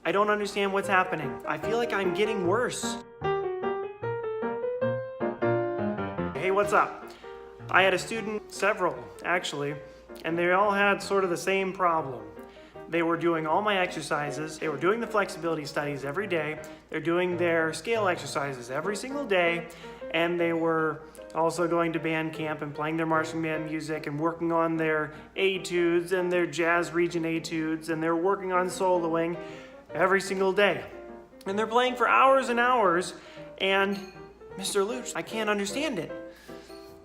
I don't understand what's happening. I feel like I'm getting worse. Hey, what's up? I had a student, several actually, and they all had sort of the same problem. They were doing all my exercises, they were doing the flexibility studies every day, they're doing their scale exercises every single day, and they were also going to band camp and playing their marching band music and working on their etudes and their jazz region etudes, and they're working on soloing every single day. And they're playing for hours and hours, and Mr. Luch, I can't understand it.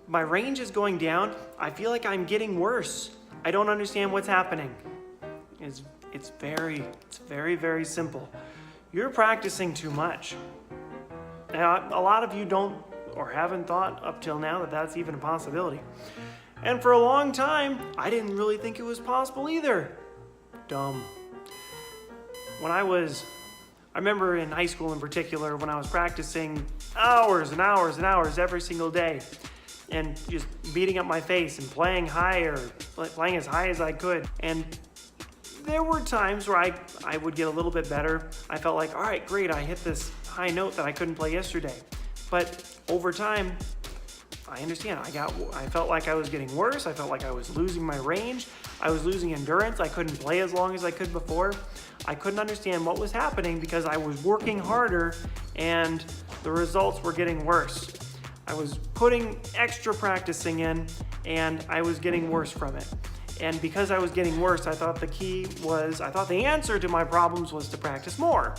My range is going down. I feel like I'm getting worse. I don't understand what's happening. It's very, very simple. You're practicing too much. Now, a lot of you don't or haven't thought up till now that that's even a possibility. And for a long time, I didn't really think it was possible either. Dumb. I remember in high school in particular, when I was practicing hours and hours and hours every single day, and just beating up my face and playing as high as I could. And there were times where I would get a little bit better. I felt like, all right, great, I hit this high note that I couldn't play yesterday. But over time, I understand, I felt like I was getting worse. I felt like I was losing my range. I was losing endurance. I couldn't play as long as I could before. I couldn't understand what was happening because I was working harder and the results were getting worse. I was putting extra practicing in and I was getting worse from it. And because I was getting worse, I thought the answer to my problems was to practice more.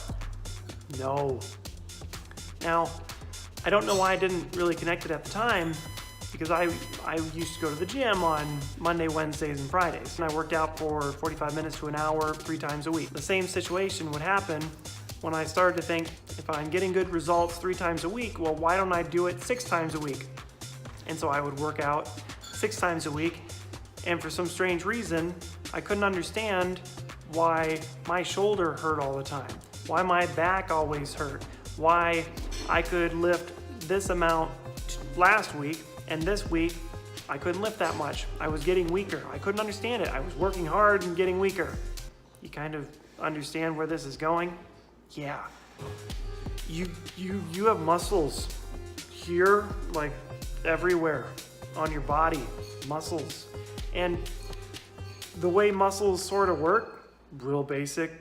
No. Now, I don't know why I didn't really connect it at the time, because I used to go to the gym on Monday, Wednesdays, and Fridays. And I worked out for 45 minutes to an hour, 3 times a week. The same situation would happen when I started to think, if I'm getting good results 3 times a week, well, why don't I do it 6 times a week? And so I would work out 6 times a week, and for some strange reason, I couldn't understand why my shoulder hurt all the time, why my back always hurt, why I could lift this amount last week, and this week I couldn't lift that much. I was getting weaker. I couldn't understand it. I was working hard and getting weaker. You kind of understand where this is going? Yeah. You have muscles here, like everywhere on your body, muscles. And the way muscles sort of work, real basic,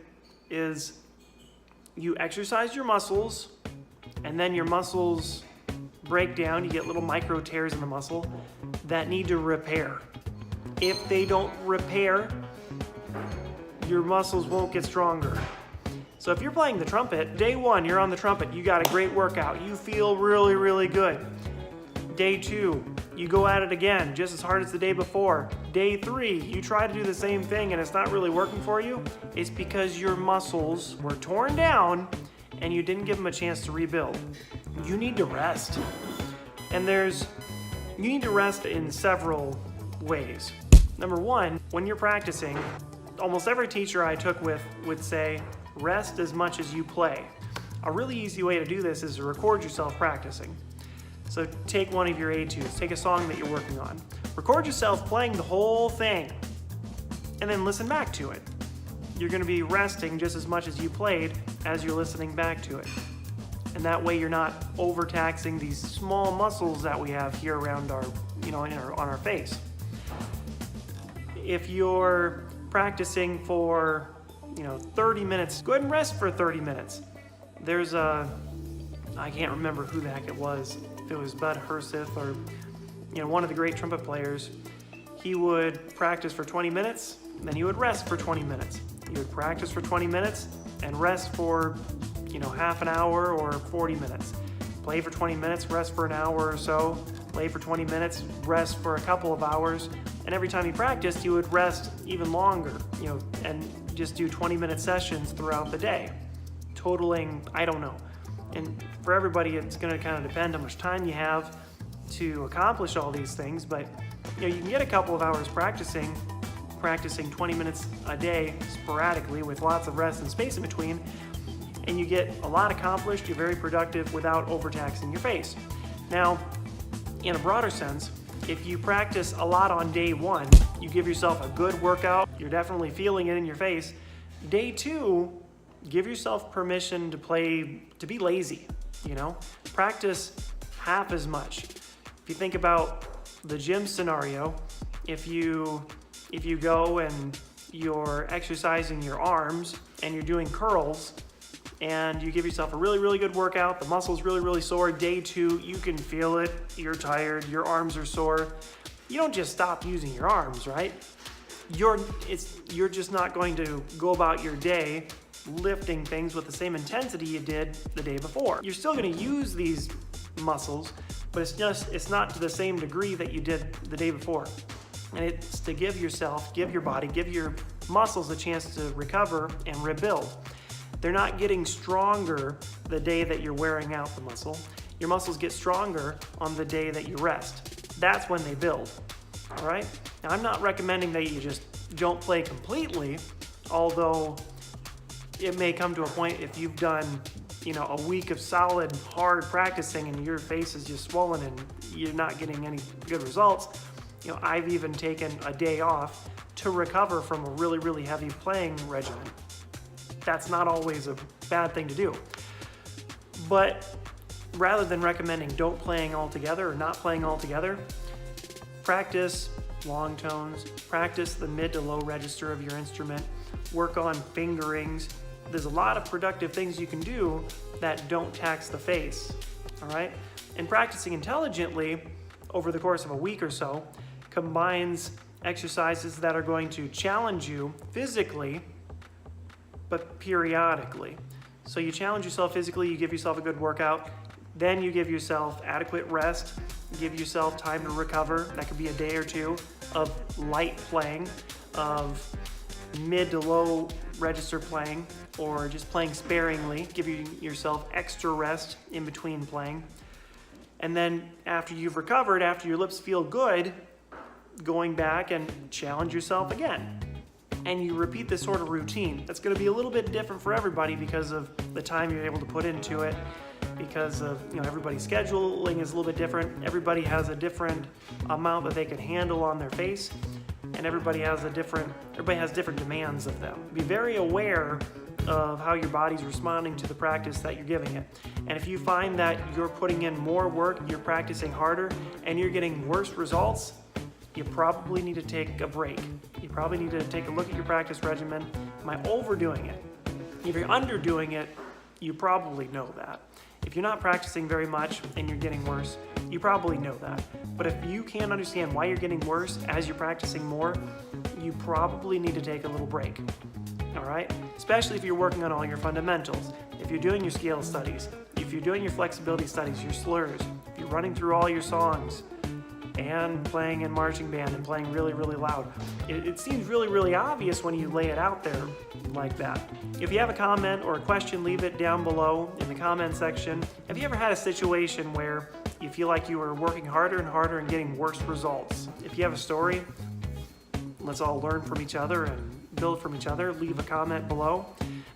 is you exercise your muscles and then your muscles break down. You get little micro tears in the muscle that need to repair. If they don't repair, your muscles won't get stronger. So if you're playing the trumpet, day 1, you're on the trumpet, you got a great workout. You feel really, really good. Day 2, you go at it again, just as hard as the day before. Day 3, you try to do the same thing and it's not really working for you. It's because your muscles were torn down and you didn't give them a chance to rebuild. You need to rest. And you need to rest in several ways. Number 1, when you're practicing, almost every teacher I took with would say, rest as much as you play. A really easy way to do this is to record yourself practicing. So take one of your etudes, take a song that you're working on, record yourself playing the whole thing, and then listen back to it. You're going to be resting just as much as you played as you're listening back to it. And that way you're not overtaxing these small muscles that we have here around on our face. If you're practicing for 30 minutes, go ahead and rest for 30 minutes. I can't remember who the heck it was, if it was Bud Herseth or one of the great trumpet players. He would practice for 20 minutes, and then he would rest for 20 minutes. He would practice for 20 minutes and rest for half an hour or 40 minutes. Play for 20 minutes, rest for an hour or so, play for 20 minutes, rest for a couple of hours, and every time he practiced, he would rest even longer, and just do 20-minute sessions throughout the day, totaling, I don't know. And for everybody, it's going to kind of depend how much time you have to accomplish all these things, but you can get a couple of hours practicing 20 minutes a day sporadically with lots of rest and space in between, and you get a lot accomplished. You're very productive without overtaxing your face. Now, in a broader sense, if you practice a lot on day 1, you give yourself a good workout, you're definitely feeling it in your face. Day 2, give yourself permission to be lazy, Practice half as much. If you think about the gym scenario, if you go and you're exercising your arms and you're doing curls and you give yourself a really, really good workout, the muscle's really, really sore, day 2, you can feel it, you're tired, your arms are sore. You don't just stop using your arms, right? You're just not going to go about your day lifting things with the same intensity you did the day before. You're still going to use these muscles, but it's not to the same degree that you did the day before. And it's to give your body, give your muscles a chance to recover and rebuild. They're not getting stronger the day that you're wearing out the muscle. Your muscles get stronger on the day that you rest. That's when they build, all right? Now, I'm not recommending that you just don't play completely, although it may come to a point if you've done, a week of solid, hard practicing and your face is just swollen and you're not getting any good results. I've even taken a day off to recover from a really, really heavy playing regimen. That's not always a bad thing to do. But rather than recommending don't playing altogether or not playing altogether, practice long tones, practice the mid to low register of your instrument, work on fingerings. There's a lot of productive things you can do that don't tax the face, all right? And practicing intelligently over the course of a week or so combines exercises that are going to challenge you physically, but periodically. So you challenge yourself physically, you give yourself a good workout, then you give yourself adequate rest, give yourself time to recover. That could be a day or 2 of light playing, of mid to low register playing, or just playing sparingly, giving yourself extra rest in between playing. And then after you've recovered, after your lips feel good, going back and challenge yourself again. And you repeat this sort of routine. That's going to be a little bit different for everybody because of the time you're able to put into it, because of everybody's scheduling is a little bit different. Everybody has a different amount that they can handle on their face, and everybody has different demands of them. Be very aware of how your body's responding to the practice that you're giving it. And if you find that you're putting in more work, you're practicing harder, and you're getting worse results, you probably need to take a break. You probably need to take a look at your practice regimen. Am I overdoing it? If you're underdoing it, you probably know that. If you're not practicing very much and you're getting worse, you probably know that. But if you can't understand why you're getting worse as you're practicing more, you probably need to take a little break. All right? Especially if you're working on all your fundamentals. If you're doing your scale studies, if you're doing your flexibility studies, your slurs, if you're running through all your songs, and playing in marching band and playing really, really loud. It seems really, really obvious when you lay it out there like that. If you have a comment or a question, leave it down below in the comment section. Have you ever had a situation where you feel like you were working harder and harder and getting worse results? If you have a story, let's all learn from each other and build from each other. Leave a comment below.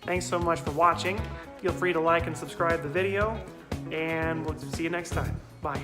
Thanks so much for watching. Feel free to like and subscribe the video, and we'll see you next time. Bye.